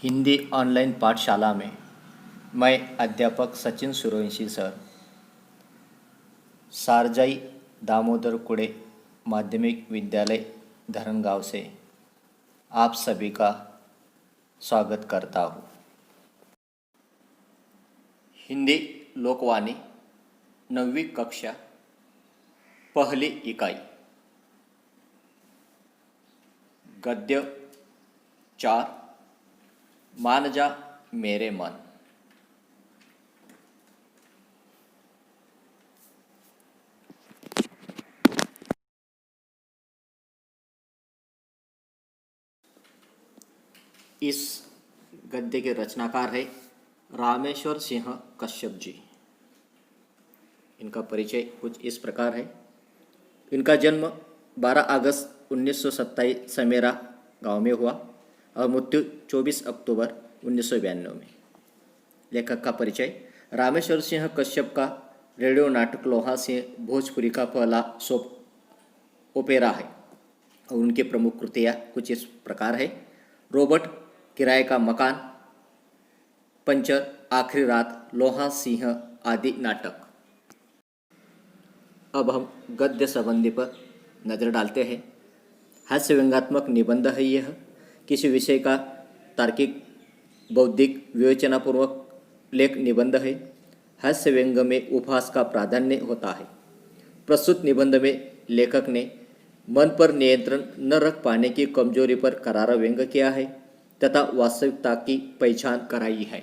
Hindi online पाठशाला में मैं अध्यापक सचिन सूर्यवंशी सर सारजाई दामोदर कुड़े माध्यमिक विद्यालय धरनगांव से आप सभी का स्वागत करता हूँ। हिंदी लोकवाणी 9वीं कक्षा पहली इकाई गद्य 4 मान जा मेरे मन। इस गद्य के रचनाकार है रामेश्वर सिंह कश्यप जी। इनका परिचय कुछ इस प्रकार है। इनका जन्म 12 अगस्त 1927 समेरा गांव में हुआ और मृत्यु 24 अक्टूबर 1992 में। लेखक का परिचय रामेश्वर सिंह कश्यप का रेडियो नाटक लोहा से भोजपुरी का पहला सोप ओपेरा है और उनकी प्रमुख कृतियाँ कुछ इस प्रकार है। रोबोट, किराए का मकान, पंचर, आखिरी रात, लोहा सिंह आदि नाटक। अब हम गद्य संबंधी पर नज़र डालते हैं। हास्य व्यंग्यात्मक निबंध है यह। किसी विषय का तार्किक बौद्धिक विवेचनापूर्वक लेख निबंध है। हास्य व्यंग्य में उपहास का प्राधान्य होता है। प्रस्तुत निबंध में लेखक ने मन पर नियंत्रण न रख पाने की कमजोरी पर करारा व्यंग्य किया है तथा वास्तविकता की पहचान कराई है।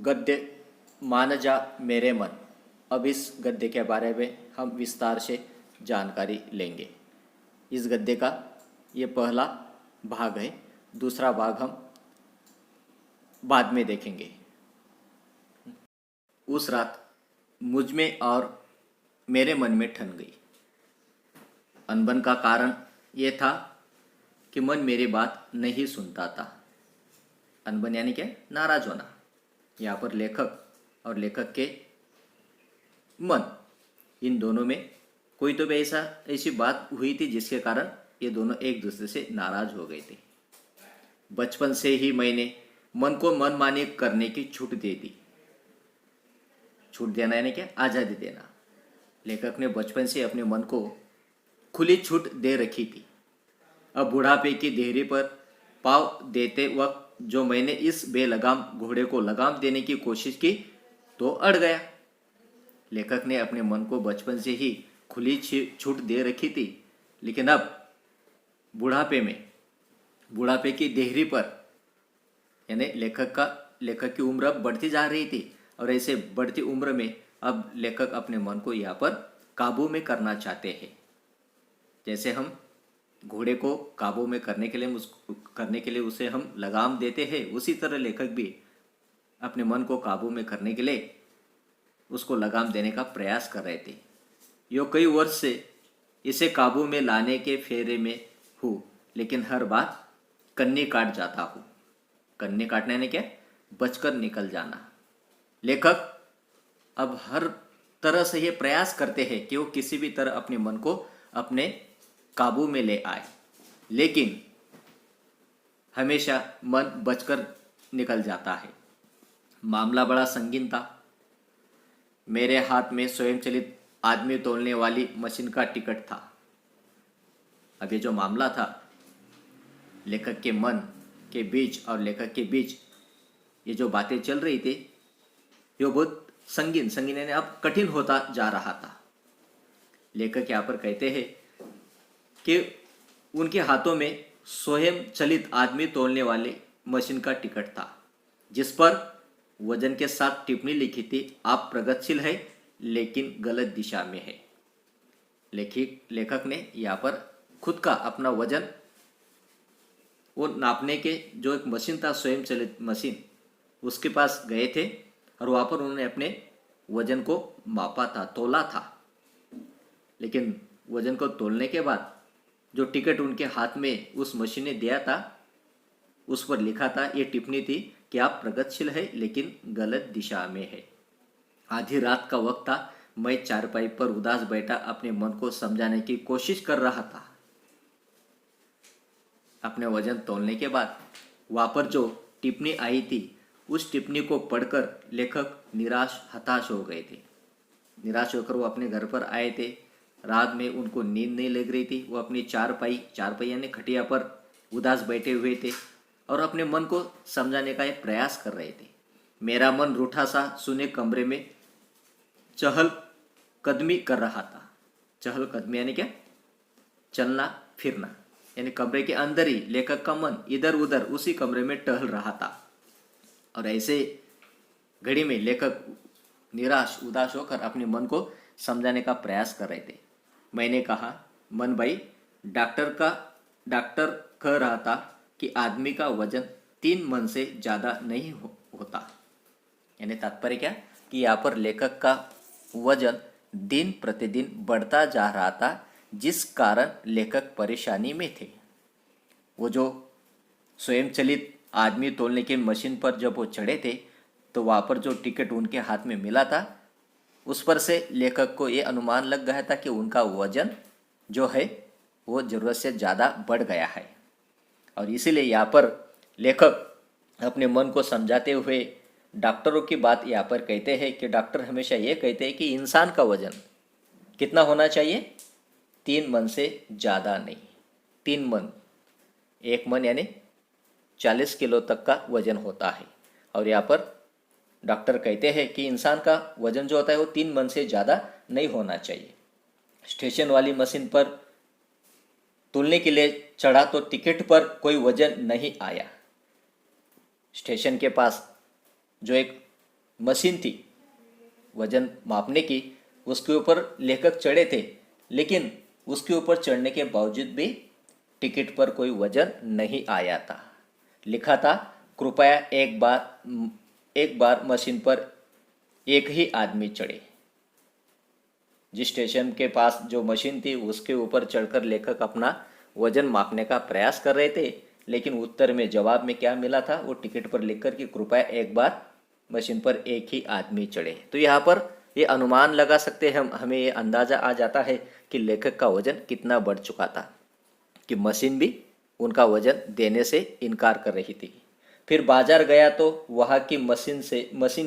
गद्य मान जा मेरे मन। अब इस गद्य के बारे में हम विस्तार से जानकारी लेंगे। इस गद्य का ये पहला भाग है, दूसरा भाग हम बाद में देखेंगे। उस रात मुझ में और मेरे मन में ठन गई। अनबन का कारण ये था कि मन मेरी बात नहीं सुनता था। अनबन यानी क्या? नाराज होना। यहाँ पर लेखक और लेखक के मन, इन दोनों में कोई तो भी ऐसी बात हुई थी जिसके कारण ये दोनों एक दूसरे से नाराज हो गए थे। बचपन से ही मैंने मन को मनमानी करने की छूट दे दी। छूट देना यानी क्या? आज़ादी देना। लेखक ने बचपन से अपने मन को खुली छूट दे रखी थी। अब बुढ़ापे की देहरी पर पाँव देते वक्त जो मैंने इस बेलगाम घोड़े को लगाम देने की कोशिश की तो अड़ गया। लेखक ने अपने मन को बचपन से ही खुली छूट दे रखी थी, लेकिन अब बुढ़ापे की देहरी पर यानी लेखक की उम्र अब बढ़ती जा रही थी और ऐसे बढ़ती उम्र में अब लेखक अपने मन को यहाँ पर काबू में करना चाहते हैं। जैसे हम घोड़े को काबू में करने के लिए उसे हम लगाम देते हैं, उसी तरह लेखक भी अपने मन को काबू में करने के लिए उसको लगाम देने का प्रयास कर रहे थे। यो कई वर्ष से इसे काबू में लाने के फेरे में हूँ, लेकिन हर बार कन्नी काट जाता हूँ। कन्नी काटने ने क्या? बचकर निकल जाना। लेखक अब हर तरह से ये प्रयास करते हैं कि वो किसी भी तरह अपने मन को अपने काबू में ले आए, लेकिन हमेशा मन बचकर निकल जाता है। मामला बड़ा संगीन था। मेरे हाथ में स्वयंचलित आदमी तोलने वाली मशीन का टिकट था। अब ये जो मामला था, लेखक के मन के बीच और लेखक के बीच ये जो बातें चल रही थी, ये बहुत संगीन यानी अब कठिन होता जा रहा था। लेखक यहाँ पर कहते हैं कि उनके हाथों में स्वयं चलित आदमी तोलने वाले मशीन का टिकट था, जिस पर वजन के साथ टिप्पणी लिखी थी, आप प्रगतिशील है लेकिन गलत दिशा में है। लेखक ने यहाँ पर खुद का अपना वजन वो नापने के जो एक मशीन था, स्वयं चलित मशीन, उसके पास गए थे और वहाँ पर उन्होंने अपने वजन को मापा था, तोला था। लेकिन वजन को तोलने के बाद जो टिकट उनके हाथ में उस मशीन ने दिया था, उस पर लिखा था, ये टिप्पणी थी कि आप प्रगतिशील है लेकिन गलत दिशा में है। आधी रात का वक्त था। मैं चारपाई पर उदास बैठा अपने मन को समझाने की कोशिश कर रहा था। अपने वजन तोलने के बाद वहाँ पर जो टिप्पणी आई थी उस टिप्पणी को पढ़कर लेखक निराश हताश हो गए थे। निराश होकर वो अपने घर पर आए थे। रात में उनको नींद नहीं लग रही थी। वो अपनी चारपाई यानी खटिया पर उदास बैठे हुए थे और अपने मन को समझाने का एक प्रयास कर रहे थे। मेरा मन रूठा सा सूने कमरे में चहल कदमी कर रहा था। चहल कदमी यानी क्या? चलना फिरना, यानी कमरे के अंदर ही लेखक का मन इधर उधर उसी कमरे में टहल रहा था। और ऐसे घड़ी में लेखक निराश उदास होकर अपने मन को समझाने का प्रयास कर रहे थे। मैंने कहा, मन भाई, डॉक्टर कह रहा था कि आदमी का वजन 3 मन से ज़्यादा नहीं होता। यानी तात्पर्य क्या कि यहाँ पर लेखक का वजन दिन प्रतिदिन बढ़ता जा रहा था, जिस कारण लेखक परेशानी में थे। वो जो स्वयंचलित आदमी तोलने की मशीन पर जब वो चढ़े थे तो वहाँ पर जो टिकट उनके हाथ में मिला था उस पर से लेखक को ये अनुमान लग गया था कि उनका वजन जो है वो ज़रूरत से ज़्यादा बढ़ गया है। और इसीलिए यहाँ पर लेखक अपने मन को समझाते हुए डॉक्टरों की बात यहाँ पर कहते हैं कि डॉक्टर हमेशा ये कहते हैं कि इंसान का वजन कितना होना चाहिए? 3 मन से ज़्यादा नहीं। 3 मन, 1 मन यानी 40 किलो तक का वजन होता है। और यहाँ पर डॉक्टर कहते हैं कि इंसान का वजन जो होता है वो 3 मन से ज़्यादा नहीं होना चाहिए। स्टेशन वाली मशीन पर तुलने के लिए चढ़ा तो टिकट पर कोई वजन नहीं आया। स्टेशन के पास जो एक मशीन थी वजन मापने की, उसके ऊपर लेखक चढ़े थे, लेकिन उसके ऊपर चढ़ने के बावजूद भी टिकट पर कोई वजन नहीं आया था। लिखा था, कृपया एक बार मशीन पर एक ही आदमी चढ़े। जिस स्टेशन के पास जो मशीन थी उसके ऊपर चढ़कर लेखक अपना वजन मापने का प्रयास कर रहे थे, लेकिन उत्तर में जवाब में क्या मिला था? वो टिकट पर लिखकर कि कृपया एक बार मशीन पर एक ही आदमी चढ़े। तो यहाँ पर ये अनुमान लगा सकते हैं हमें ये अंदाज़ा आ जाता है कि लेखक का वजन कितना बढ़ चुका था, कि मशीन भी उनका वजन देने से इनकार कर रही थी। फिर बाजार गया तो वहाँ की मशीन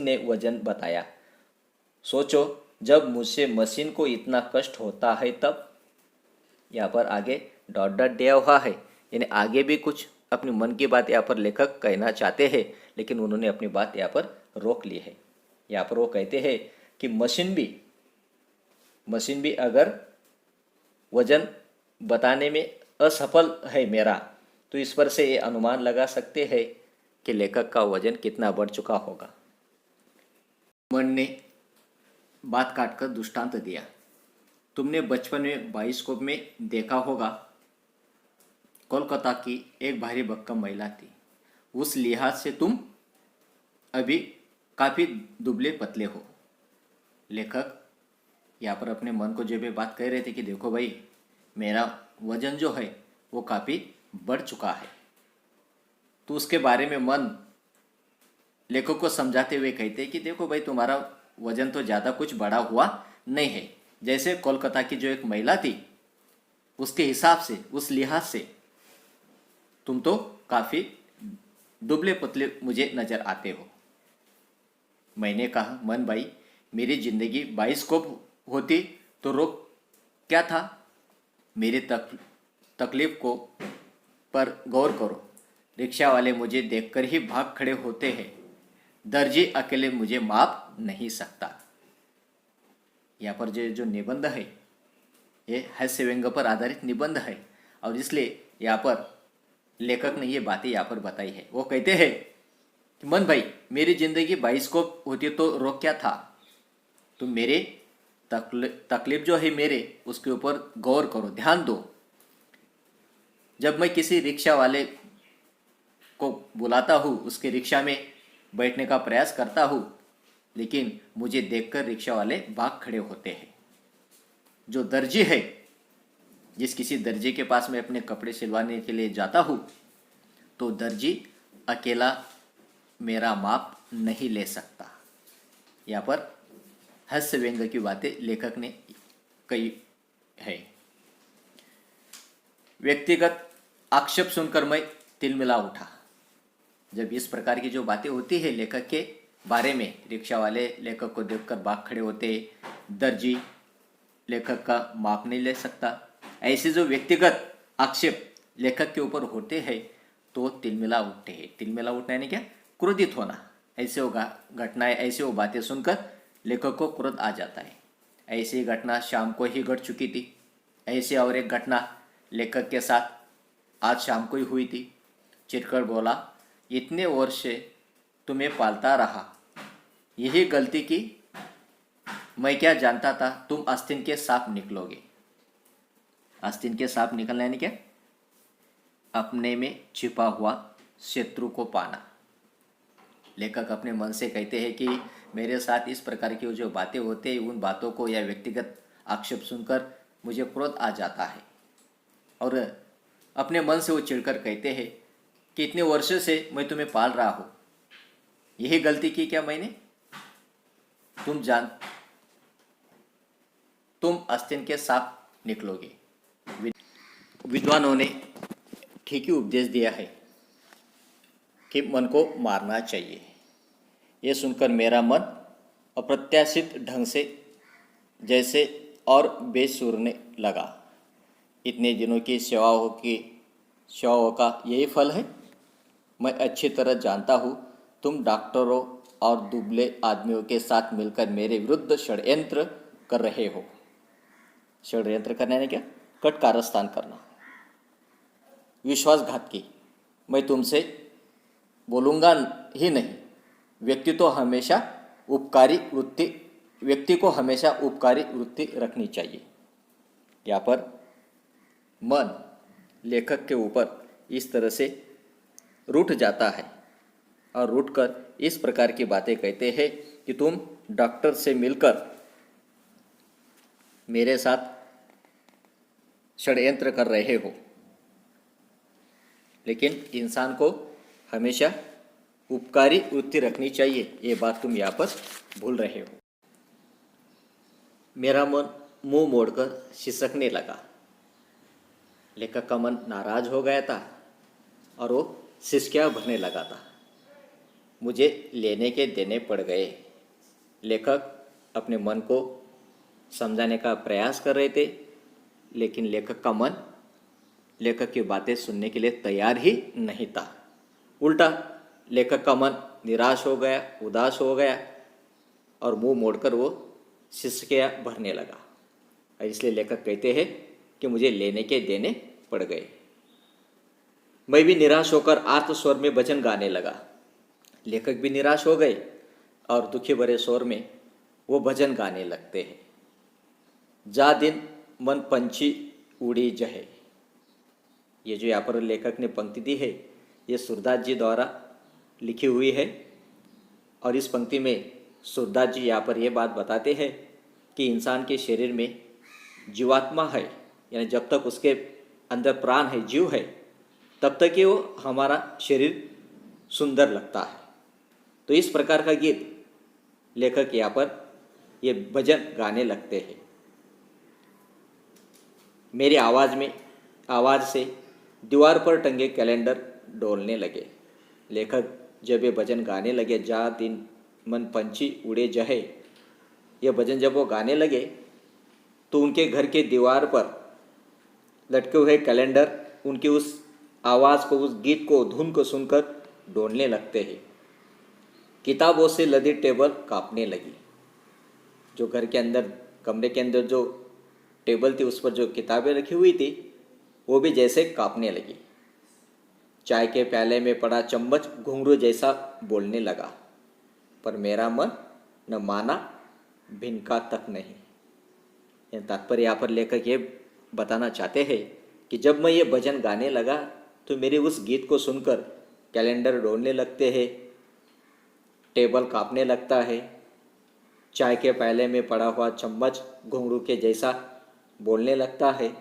ने वजन बताया। सोचो, जब मुझसे मशीन को इतना कष्ट होता है तब। यहाँ पर आगे डॉट डॉट दिया हुआ है, यानी आगे भी कुछ अपने मन की बात यहाँ पर लेखक कहना चाहते हैं, लेकिन उन्होंने अपनी बात यहाँ पर रोक ली है। यहाँ पर वो कहते हैं कि मशीन भी अगर वजन बताने में असफल है मेरा, तो इस पर से ये अनुमान लगा सकते हैं कि लेखक का वजन कितना बढ़ चुका होगा। मन ने बात काटकर दृष्टांत दिया। तुमने बचपन में बाइस्कोप में देखा होगा, कोलकाता की एक भारी भरकम महिला थी। उस लिहाज से तुम अभी काफ़ी दुबले पतले हो। लेखक यहाँ पर अपने मन को जो भी बात कह रहे थे कि देखो भाई, मेरा वजन जो है वो काफ़ी बढ़ चुका है। तो उसके बारे में मन लेखक को समझाते हुए कहते कि देखो भाई, तुम्हारा वजन तो ज़्यादा कुछ बढ़ा हुआ नहीं है। जैसे कोलकाता की जो एक महिला थी उसके हिसाब से, उस लिहाज से तुम तो काफ़ी दुबले पतले मुझे नज़र आते हो। मैंने कहा, मन भाई, मेरी ज़िंदगी बाइस्कोप होती तो रोक क्या था? मेरी तकलीफ को पर गौर करो। रिक्शा वाले मुझे देखकर ही भाग खड़े होते हैं। दर्जी अकेले मुझे माप नहीं सकता। यहाँ पर जो निबंध है ये हास्य व्यंग पर आधारित निबंध है, और इसलिए यहाँ पर लेखक ने ये बातें यहाँ पर बताई है। वो कहते हैं कि मन भाई, मेरी जिंदगी बाइस्कोप होती तो रोक क्या था? तुम मेरे तकलीफ जो है मेरे, उसके ऊपर गौर करो, ध्यान दो। जब मैं किसी रिक्शा वाले को बुलाता हूँ, उसके रिक्शा में बैठने का प्रयास करता हूँ, लेकिन मुझे देखकर रिक्शा वाले भाग खड़े होते हैं। जो दर्जी है, जिस किसी दर्जी के पास मैं अपने कपड़े सिलवाने के लिए जाता हूँ, तो दर्जी अकेला मेरा माप नहीं ले सकता। यहाँ पर हास्य व्यंग की बातें लेखक ने कही है। व्यक्तिगत आक्षेप सुनकर मैं तिलमिला उठा। जब इस प्रकार की जो बातें होती है लेखक के बारे में, रिक्शा वाले लेखक को देखकर भाग खड़े होते, दर्जी लेखक का माप नहीं ले सकता, ऐसे जो व्यक्तिगत आक्षेप लेखक के ऊपर होते हैं तो तिलमिला उठते हैं। तिलमिला उठना यानी क्या? क्रोधित होना। ऐसे वो घटनाएं, ऐसे वो बातें सुनकर लेखक को क्रोध आ जाता है। ऐसी घटना शाम को ही घट चुकी थी। ऐसी और एक घटना लेखक के साथ आज शाम को ही हुई थी। चिरकर बोला, इतने वर्ष से तुम्हें पालता रहा, यही गलती की? मैं क्या जानता था तुम आस्तीन के सांप निकलोगे। आस्तीन के सांप निकलना यानी क्या? अपने में छिपा हुआ शत्रु को पाना। लेखक अपने मन से कहते हैं कि मेरे साथ इस प्रकार की जो बातें होते हैं, उन बातों को या व्यक्तिगत आक्षेप सुनकर मुझे क्रोध आ जाता है। और अपने मन से वो चिढ़कर कहते हैं कि इतने वर्षों से मैं तुम्हें पाल रहा हूँ, यही गलती की क्या मैंने? तुम आस्तीन के सांप निकलोगे। विद्वानों ने ठीक ही उपदेश दिया है कि मन को मारना चाहिए। ये सुनकर मेरा मन अप्रत्याशित ढंग से जैसे और बेसुरने लगा। इतने दिनों की सेवाओं का यही फल है। मैं अच्छी तरह जानता हूँ तुम डॉक्टरों और दुबले आदमियों के साथ मिलकर मेरे विरुद्ध षड्यंत्र कर रहे हो। षड्यंत्र करना है क्या? कटकारस्थान करना, विश्वासघात की। मैं तुमसे बोलूँगा ही नहीं। व्यक्ति को हमेशा उपकारी वृत्ति रखनी चाहिए। यहाँ पर मन लेखक के ऊपर इस तरह से रूठ जाता है और रूठकर इस प्रकार की बातें कहते हैं कि तुम डॉक्टर से मिलकर मेरे साथ षड्यंत्र कर रहे हो। लेकिन इंसान को हमेशा उपकारी वृत्ति रखनी चाहिए, ये बात तुम यहाँ पर भूल रहे हो। मेरा मन मुंह मोड़कर सिसकने लगा। लेखक का मन नाराज हो गया था और वो सिसकियाँ भरने लगा था। मुझे लेने के देने पड़ गए। लेखक अपने मन को समझाने का प्रयास कर रहे थे, लेकिन लेखक का मन लेखक की बातें सुनने के लिए तैयार ही नहीं था। उल्टा लेखक का मन निराश हो गया, उदास हो गया और मुंह मोड़कर वो सिसकियाँ भरने लगा। इसलिए लेखक कहते हैं कि मुझे लेने के देने पड़ गए। मैं भी निराश होकर आर्त स्वर में भजन गाने लगा। लेखक भी निराश हो गए और दुखी भरे स्वर में वो भजन गाने लगते हैं। जा दिन मन पंछी उड़ी जहे। ये जो यहाँ पर लेखक ने पंक्ति दी है, ये सूरदास जी द्वारा लिखी हुई है। और इस पंक्ति में सूरदास जी यहाँ पर ये बात बताते हैं कि इंसान के शरीर में जीवात्मा है, यानी जब तक उसके अंदर प्राण है, जीव है, तब तक ही वो हमारा शरीर सुंदर लगता है। तो इस प्रकार का गीत लेखक यहाँ पर ये भजन गाने लगते हैं। मेरी आवाज़ से दीवार पर टंगे कैलेंडर डोलने लगे। लेखक जब ये भजन गाने लगे, जा दिन मन पंछी उड़े जहे, यह भजन जब वो गाने लगे तो उनके घर के दीवार पर लटके हुए कैलेंडर उनकी उस आवाज़ को, उस गीत को, धुन को सुनकर डोलने लगते हैं। किताबों से लदी टेबल कांपने लगी। जो घर के अंदर, कमरे के अंदर जो टेबल थी, उस पर जो किताबें रखी हुई थी, वो भी जैसे कांपने लगी। चाय के प्याले में पड़ा चम्मच घुंघरू जैसा बोलने लगा, पर मेरा मन न माना, भिनका तक नहीं। तात्पर्य यहाँ पर लेखक ये बताना चाहते हैं कि जब मैं ये भजन गाने लगा तो मेरे उस गीत को सुनकर कैलेंडर डोलने लगते हैं, टेबल कांपने लगता है, चाय के प्याले में पड़ा हुआ चम्मच घुंघरू के जैसा बोलने लगता है।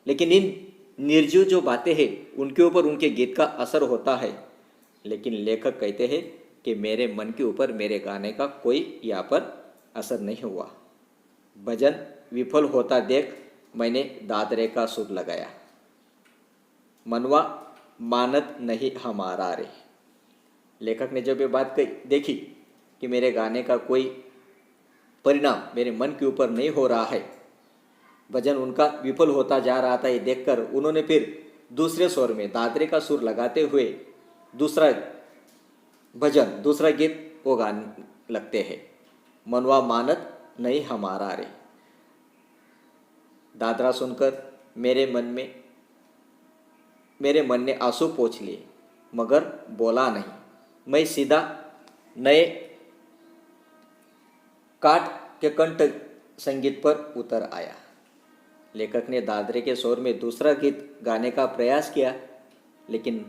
लेकिन इन निर्जीव जो बातें हैं उनके ऊपर उनके गीत का असर होता है। लेकिन लेखक कहते हैं कि मेरे मन के ऊपर मेरे गाने का कोई यहाँ पर असर नहीं हुआ। भजन विफल होता देख मैंने दादरे का सुर लगाया। मनवा मानत नहीं हमारा रे। लेखक ने जब ये बात देखी कि मेरे गाने का कोई परिणाम मेरे मन के ऊपर नहीं हो रहा है, भजन उनका विफल होता जा रहा था, ये देखकर उन्होंने फिर दूसरे स्वर में दादरे का सुर लगाते हुए दूसरा भजन, दूसरा गीत वो गाने लगते हैं, मनवा मानत नहीं हमारा रे। दादरा सुनकर मेरे मन ने आंसू पोंछ लिए, मगर बोला नहीं। मैं सीधा नए काट के कंठ संगीत पर उतर आया। लेखक ने दादरे के स्वर में दूसरा गीत गाने का प्रयास किया, लेकिन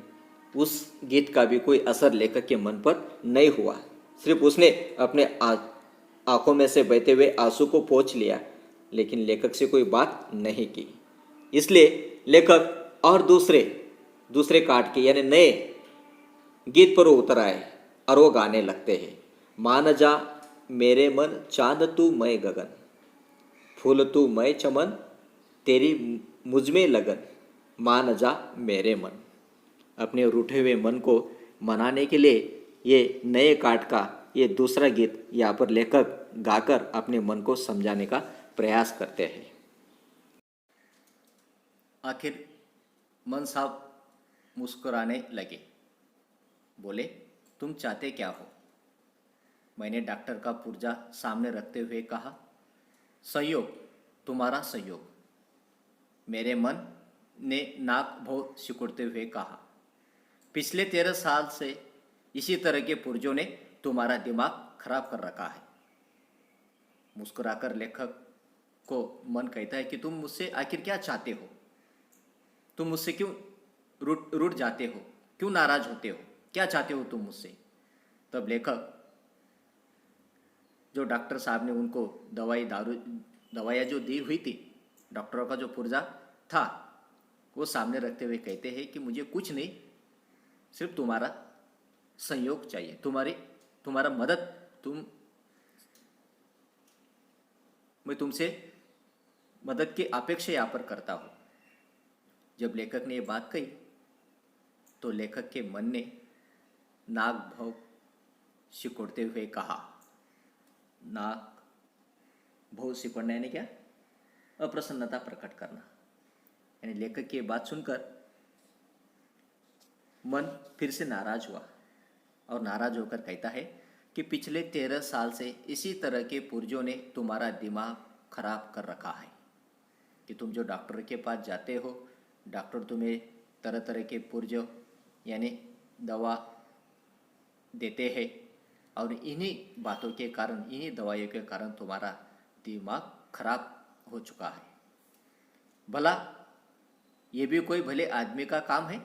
उस गीत का भी कोई असर लेखक के मन पर नहीं हुआ। सिर्फ उसने अपने आंखों में से बहते हुए आंसू को पोंछ लिया, लेकिन लेखक से कोई बात नहीं की। इसलिए लेखक और दूसरे काट के यानी नए गीत पर उतर आए और वो गाने लगते हैं। मान जा मेरे मन, चांद तू मैं गगन, फूल तू मैं चमन, तेरी मुझ में लगन, मान जा मेरे मन। अपने रूठे हुए मन को मनाने के लिए ये नए काट का ये दूसरा गीत यहाँ पर लेखक गाकर अपने मन को समझाने का प्रयास करते हैं। आखिर मन साहब मुस्कुराने लगे, बोले, तुम चाहते क्या हो? मैंने डॉक्टर का पुर्जा सामने रखते हुए कहा, सहयोग, तुम्हारा सहयोग। मेरे मन ने नाक भौं सिकुड़ते हुए कहा, पिछले 13 साल से इसी तरह के पुर्जों ने तुम्हारा दिमाग खराब कर रखा है। मुस्कुराकर लेखक को मन कहता है कि तुम मुझसे आखिर क्या चाहते हो? तुम मुझसे क्यों रूठ जाते हो? क्यों नाराज होते हो? क्या चाहते हो तुम मुझसे? तब लेखक, जो डॉक्टर साहब ने उनको दवाइयाँ जो दी हुई थी, डॉक्टरों का जो पुर्जा था, वो सामने रखते हुए कहते हैं कि मुझे कुछ नहीं, सिर्फ तुम्हारा सहयोग चाहिए, तुम्हारा मदद। मैं तुमसे मदद की अपेक्षा यहाँ पर करता हूँ। जब लेखक ने ये बात कही तो लेखक के मन ने नाक भौं सिकुड़ते हुए कहा। नाक भौं सिकुड़ना यानी क्या? अप्रसन्नता प्रकट करना। यानी लेखक की बात सुनकर मन फिर से नाराज हुआ और नाराज होकर कहता है कि पिछले 13 साल से इसी तरह के पुर्जों ने तुम्हारा दिमाग खराब कर रखा है कि तुम जो डॉक्टर के पास जाते हो, डॉक्टर तुम्हें तरह तरह के पुर्जों यानी दवा देते हैं, और इन्हीं बातों के कारण, इन्हीं दवाइयों के कारण तुम्हारा दिमाग खराब हो चुका है। भला ये भी कोई भले आदमी का काम है?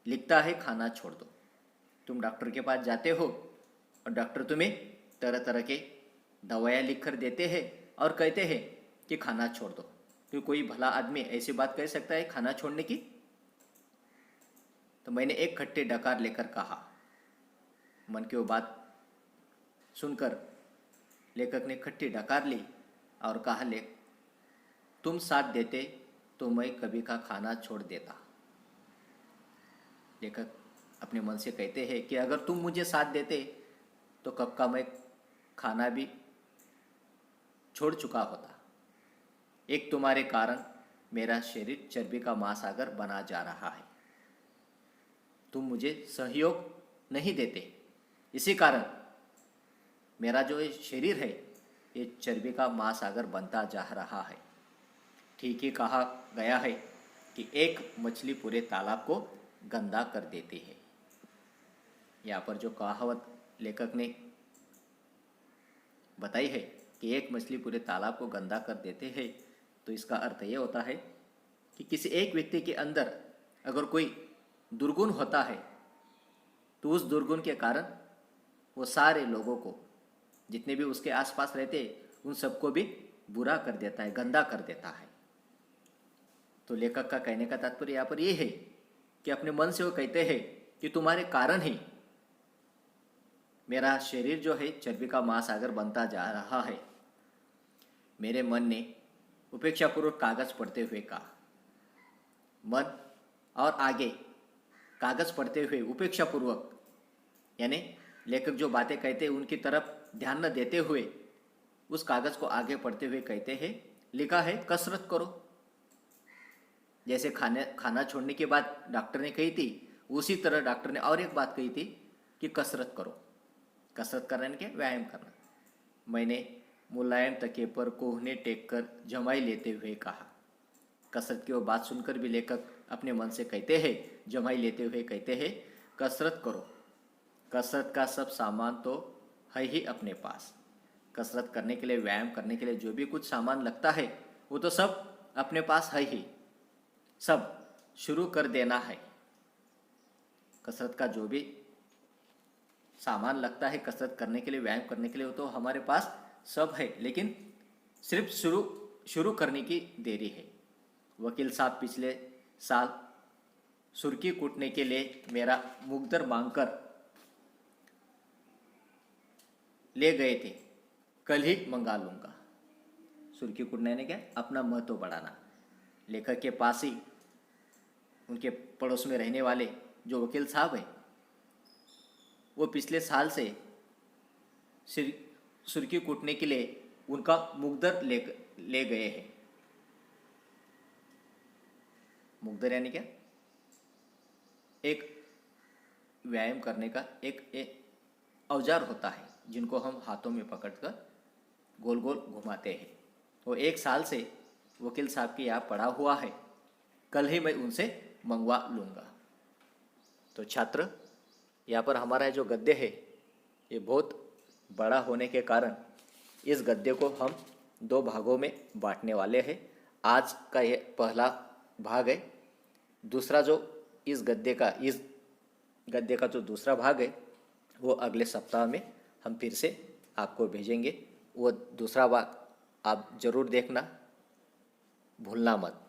लिखता है खाना छोड़ दो। तुम डॉक्टर के पास जाते हो और डॉक्टर तुम्हें तरह तरह के दवाइयाँ लिख कर देते हैं और कहते हैं कि खाना छोड़ दो। तो कोई भला आदमी ऐसी बात कह सकता है खाना छोड़ने की? तो मैंने एक खट्टे डकार लेकर कहा। मन की वो बात सुनकर लेखक ने खट्टी डकार ली और कहा, तुम साथ देते तो मैं कभी का खाना छोड़ देता। लेखक अपने मन से कहते हैं कि अगर तुम मुझे साथ देते तो कब का मैं खाना भी छोड़ चुका होता। एक तुम्हारे कारण मेरा शरीर चर्बी का महासागर बना जा रहा है। तुम मुझे सहयोग नहीं देते, इसी कारण मेरा जो ये शरीर है ये चर्बी का महासागर बनता जा रहा है। ठीक ही कहा गया है कि एक मछली पूरे तालाब को गंदा कर देती है। यहाँ पर जो कहावत लेखक ने बताई है कि एक मछली पूरे तालाब को गंदा कर देते हैं, तो इसका अर्थ ये होता है कि किसी एक व्यक्ति के अंदर अगर कोई दुर्गुण होता है तो उस दुर्गुण के कारण वो सारे लोगों को, जितने भी उसके आसपास रहते हैं, उन सबको भी बुरा कर देता है, गंदा कर देता है। तो लेखक का कहने का तात्पर्य यहाँ पर ये है कि अपने मन से वो कहते हैं कि तुम्हारे कारण ही मेरा शरीर जो है चर्बी का महासागर बनता जा रहा है। मेरे मन ने उपेक्षापूर्वक कागज पढ़ते हुए कहा। मन और आगे कागज़ पढ़ते हुए उपेक्षापूर्वक, यानी लेखक जो बातें कहते हैं उनकी तरफ ध्यान न देते हुए उस कागज़ को आगे पढ़ते हुए कहते हैं, लिखा है कसरत करो। जैसे खाना छोड़ने के बाद डॉक्टर ने कही थी, उसी तरह डॉक्टर ने और एक बात कही थी कि कसरत करो। कसरत करने के व्यायाम करना। मैंने मुलायम तकिए पर कोहने टेक कर जमाई लेते हुए कहा। कसरत की वो बात सुनकर भी लेखक अपने मन से कहते हैं, जमाई लेते हुए कहते हैं, कसरत करो। कसरत का सब सामान तो है ही अपने पास। कसरत करने के लिए, व्यायाम करने के लिए जो भी कुछ सामान लगता है वो तो सब अपने पास है ही, सब शुरू कर देना है। कसरत का जो भी सामान लगता है कसरत करने के लिए, व्यायाम करने के लिए, वो तो हमारे पास सब है, लेकिन सिर्फ शुरू करने की देरी है। वकील साहब पिछले साल सुर्खी कूटने के लिए मेरा मुकद्दर मांगकर ले गए थे, कल ही मंगा लूँगा। सुर्खी कूटने ने क्या, अपना महत्व बढ़ाना। लेखक के पास ही उनके पड़ोस में रहने वाले जो वकील साहब हैं, वो पिछले साल से सुर्खी कूटने के लिए उनका मुकद्दर ले गए हैं। मुकद्दर यानी क्या, एक व्यायाम करने का एक औजार होता है जिनको हम हाथों में पकड़कर गोल गोल घुमाते हैं। वो एक साल से वकील साहब के यहाँ पड़ा हुआ है, कल ही मैं उनसे मंगवा लूँगा। तो छात्र, यहाँ पर हमारा जो गद्य है ये बहुत बड़ा होने के कारण इस गद्य को हम 2 भागों में बांटने वाले हैं। आज का ये पहला भाग है। दूसरा जो इस गद्य का जो दूसरा भाग है वो अगले सप्ताह में हम फिर से आपको भेजेंगे। वो दूसरा भाग आप ज़रूर देखना, भूलना मत।